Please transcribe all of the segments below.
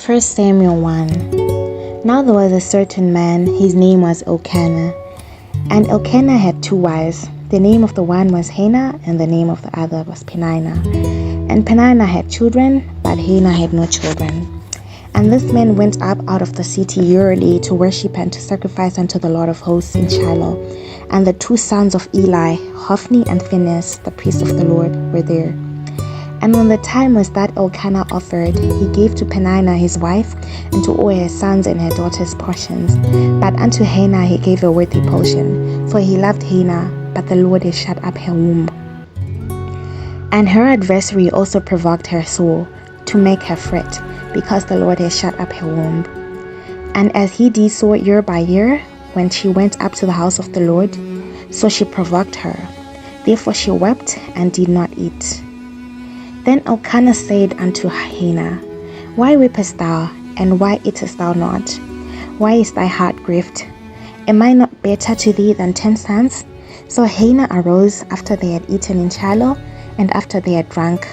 1 Samuel 1. Now there was a certain man, his name was Elkanah. And Elkanah had 2 wives. The name of the one was Hannah, and the name of the other was Peninnah. And Peninnah had children, but Hannah had no children. And this man went up out of the city yearly to worship and to sacrifice unto the Lord of hosts in Shiloh. And the 2 sons of Eli, Hophni and Phinehas, the priests of the Lord, were there. And when the time was that Elkanah offered, he gave to Peninnah his wife, and to all her sons and her daughters portions. But unto Hannah he gave a worthy portion, for he loved Hannah, but the Lord had shut up her womb. And her adversary also provoked her sore, to make her fret, because the Lord had shut up her womb. And as he did so year by year, when she went up to the house of the Lord, so she provoked her. Therefore she wept and did not eat. Then Elkanah said unto Hannah, Why weepest thou, and why eatest thou not? Why is thy heart grieved? Am I not better to thee than 10 sons? So Hannah arose after they had eaten in Shiloh, and after they had drunk.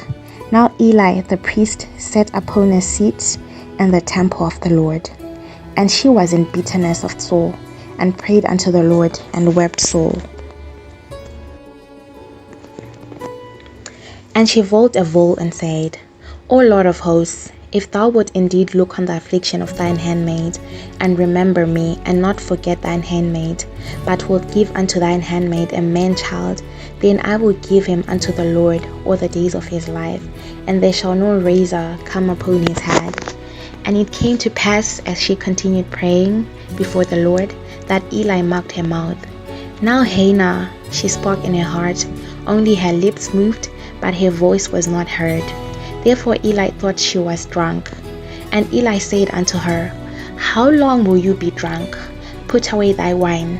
Now Eli the priest sat upon a seat in the temple of the Lord. And she was in bitterness of soul, and prayed unto the Lord, and wept sore. And she vowed a vow and said, O Lord of hosts, if thou wilt indeed look on the affliction of thine handmaid, and remember me, and not forget thine handmaid, but wilt give unto thine handmaid a man-child, then I will give him unto the Lord all the days of his life, and there shall no razor come upon his head. And it came to pass, as she continued praying before the Lord, that Eli marked her mouth. Now Hannah, she spoke in her heart, only her lips moved, but her voice was not heard. Therefore Eli thought she was drunk. And Eli said unto her, How long will you be drunk? Put away thy wine.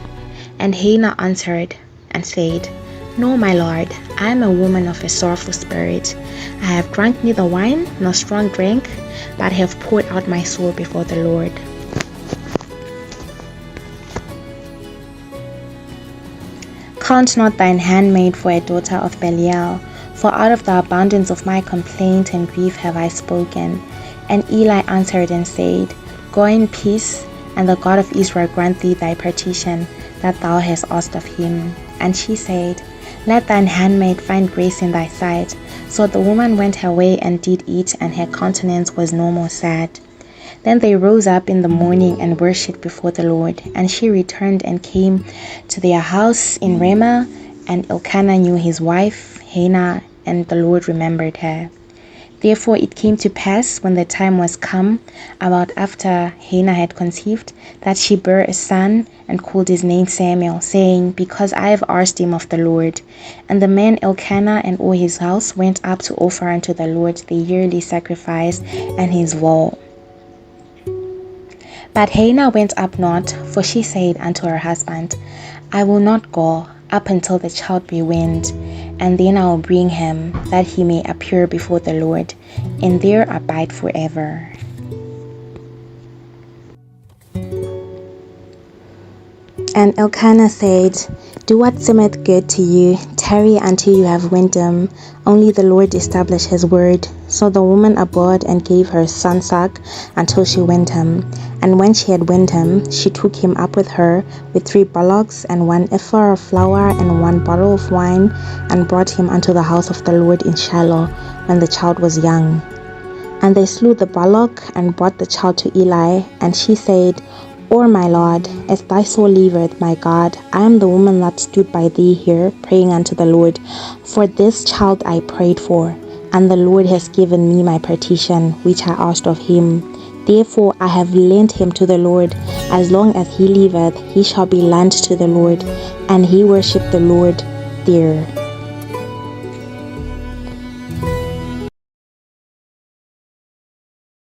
And Hannah answered and said, No, my lord, I am a woman of a sorrowful spirit. I have drunk neither wine nor strong drink, but have poured out my soul before the Lord. Count not thine handmaid for a daughter of Belial, for out of the abundance of my complaint and grief have I spoken. And Eli answered and said, Go in peace, and the God of Israel grant thee thy petition that thou hast asked of him. And she said, Let thine handmaid find grace in thy sight. So the woman went her way and did eat, and her countenance was no more sad. Then they rose up in the morning and worshipped before the Lord. And she returned and came to their house in Ramah, and Elkanah knew his wife Hannah, and the Lord remembered her. Therefore it came to pass, when the time was come, about after Hannah had conceived, that she bare a son, and called his name Samuel, saying, Because I have asked him of the Lord. And the man Elkanah and all his house went up to offer unto the Lord the yearly sacrifice and his vow. But Hannah went up not, for she said unto her husband, I will not go up until the child be weaned, and then I will bring him, that he may appear before the Lord, and there abide forever. And Elkanah said, Do what seemeth good to you, tarry until you have weaned him. Only the Lord establish his word. So the woman abode and gave her son suck until she weaned him. And when she had weaned him, she took him up with her, with 3 bullocks, and 1 ephah of flour, and 1 bottle of wine, and brought him unto the house of the Lord in Shiloh, when the child was young. And they slew the bullock, and brought the child to Eli. And she said, O my Lord, as thy soul liveth, my God, I am the woman that stood by thee here, praying unto the Lord. For this child I prayed for, and the Lord has given me my petition, which I asked of him. Therefore I have lent him to the Lord. As long as he liveth, he shall be lent to the Lord. And he worshipped the Lord there.